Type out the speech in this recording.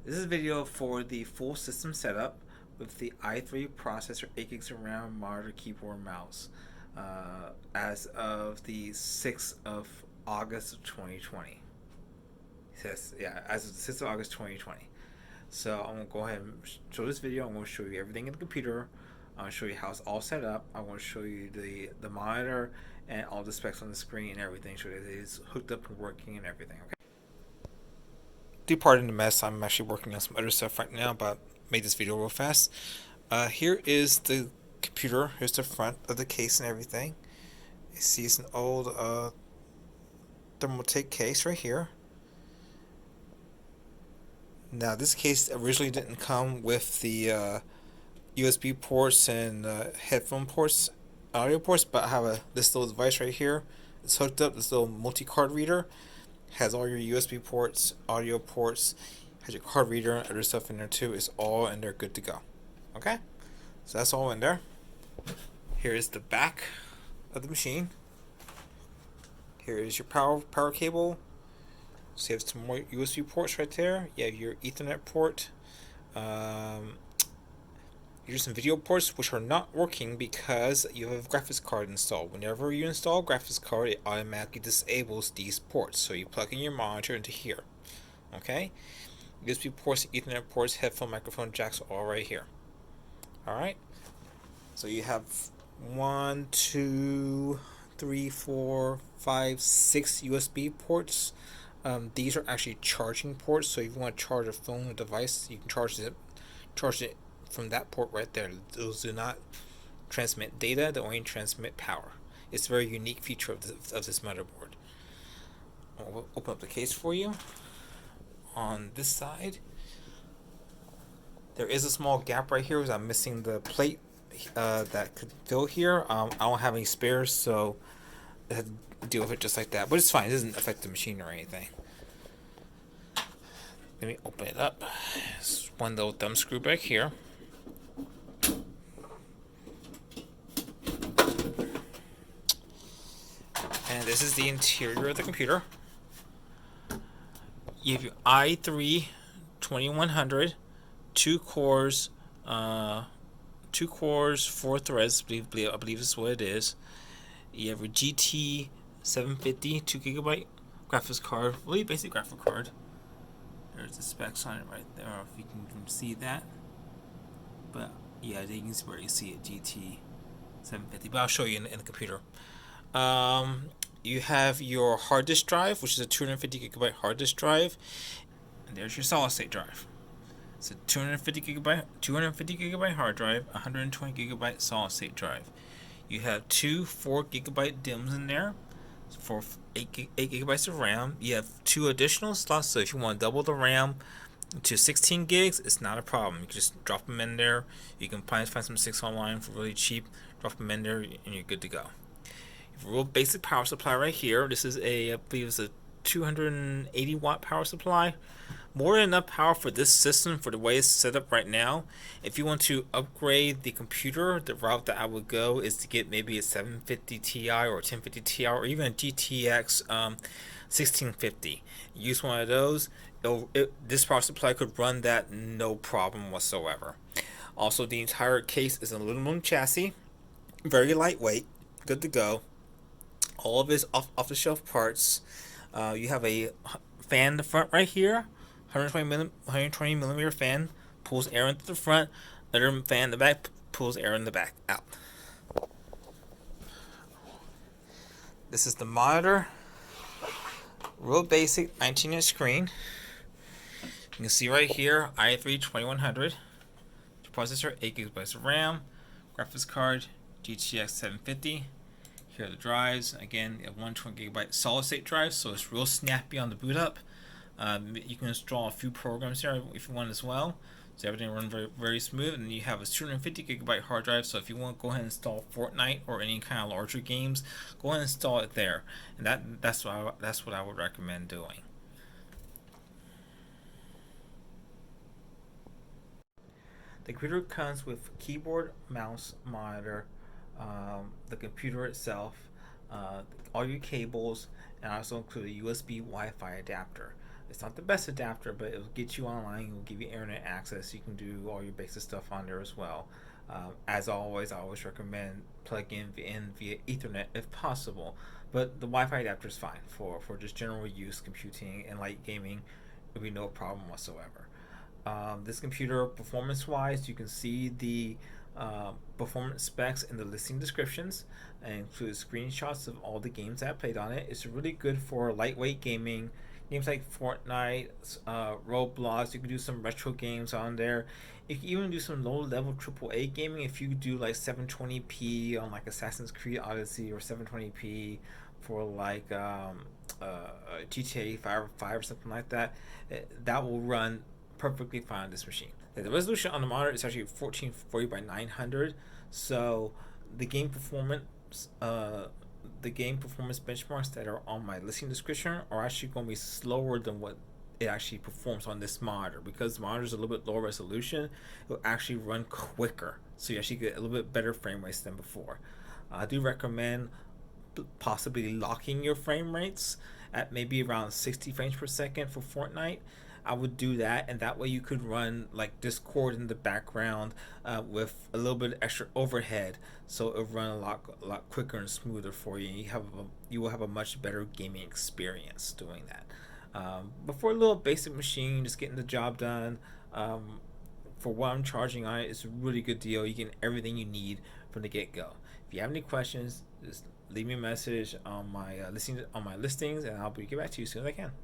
This is a video for the full system setup with the i3 processor, 8 gigs of RAM, monitor, keyboard, mouse, as of the 6th of August of 2020. It says, yeah, as of the 6th of August 2020. So I'm going to go ahead and show this video. I'm going to show you everything in the computer. I'm going to show you how it's all set up. I'm going to show you the monitor and all the specs on the screen and everything. Show you that it's hooked up and working and everything. Okay. Do pardon the mess. I'm actually working on some other stuff right now, but made this video real fast. Here is the computer. Here's the front of the case and everything. You see it's an old Thermaltake case right here. Now this case originally didn't come with the USB ports and headphone ports, audio ports, but I have this little device right here. It's hooked up. This little multi-card reader has all your USB ports, audio ports, has your card reader and other stuff in there too. It's all in there, good to go. Okay, so that's all in there. Here is the back of the machine. Here is your power cable. So you have some more USB ports right there. You have your Ethernet port. Here's some video ports which are not working because you have a graphics card installed. Whenever you install a graphics card, it automatically disables these ports. So you plug in your monitor into here. Okay? USB ports, Ethernet ports, headphone, microphone jacks, all right here. Alright? So you have 1, 2, 3, 4, 5, 6 USB ports. These are actually charging ports, so if you want to charge a phone or device, you can charge it from that port right there. Those do not transmit data, they only transmit power. It's a very unique feature of this motherboard. I'll open up the case for you. On this side, there is a small gap right here because I'm missing the plate that could fill here. I don't have any spares, so I had to deal with it just like that. But it's fine, it doesn't affect the machine or anything. Let me open it up. There's one little thumb screw back here. And this is the interior of the computer. You have your i3 2100, 2 cores, 4 threads. I believe this is what it is. You have your GT 750 2GB graphics card, really basic graphics card. There's the specs on it right there, if you can see that. But yeah, you can barely see it, GT 750. But I'll show you in the computer. You have your hard disk drive, which is a 250GB hard disk drive, and there's your solid state drive. It's a 250GB hard drive, 120GB solid state drive. You have two 4GB DIMMs in there for 8GB of RAM. You have 2 additional slots, so if you want to double the RAM to 16 gigs, it's not a problem. You can just drop them in there. You can find some 6 online for really cheap. Drop them in there, and you're good to go. You have a real basic power supply right here. This is I believe it's a 280 watt power supply. More than enough power for this system for the way it's set up right now. If you want to upgrade the computer, the route that I would go is to get maybe a 750 Ti or a 1050 Ti or even a GTX 1650. Use one of those. This power supply could run that no problem whatsoever. Also, the entire case is an aluminum chassis, very lightweight, good to go. All of it's off-the-shelf parts. You have a fan in the front right here. 120 millimeter fan pulls air into the front. Another fan in the back pulls air in the back out. This is the monitor. Real basic 19-inch screen. You can see right here i3 2100 processor, 8 GB of RAM, graphics card GTX 750. Here are the drives. Again, a 120GB solid state drive, so it's real snappy on the boot up. You can install a few programs here if you want as well, so everything runs very, very smooth. And you have a 250GB hard drive, so if you want to go ahead and install Fortnite or any kind of larger games, go ahead and install it there. And that's what I would recommend doing. The computer comes with keyboard, mouse, monitor, the computer itself, all your cables, and I also include a USB Wi-Fi adapter. It's not the best adapter, but it'll get you online. It will give you internet access. You can do all your basic stuff on there as well. As always, I always recommend plugging in via Ethernet if possible. But the Wi-Fi adapter is fine for just general use, computing, and light gaming. It'll be no problem whatsoever. This computer, performance-wise, you can see the performance specs in the listing descriptions and include screenshots of all the games that I played on it. It's really good for lightweight gaming, games like Fortnite, Roblox. You can do some retro games on there. You can even do some low-level AAA gaming if you do like 720p on like Assassin's Creed Odyssey, or 720p for like GTA 5 or something like that. That will run perfectly fine on this machine. The resolution on the monitor is actually 1440 by 900, so the game performance benchmarks that are on my listing description are actually going to be slower than what it actually performs on this monitor. Because the monitor is a little bit lower resolution, it will actually run quicker, so you actually get a little bit better frame rates than before. I do recommend possibly locking your frame rates at maybe around 60 frames per second for Fortnite. I would do that, and that way you could run like Discord in the background with a little bit of extra overhead, so it'll run a lot quicker and smoother for you. You will have a much better gaming experience doing that. But for a little basic machine, just getting the job done, for what I'm charging on it, it's a really good deal. You get everything you need from the get go. If you have any questions, just leave me a message on my listings, and I'll get back to you as soon as I can.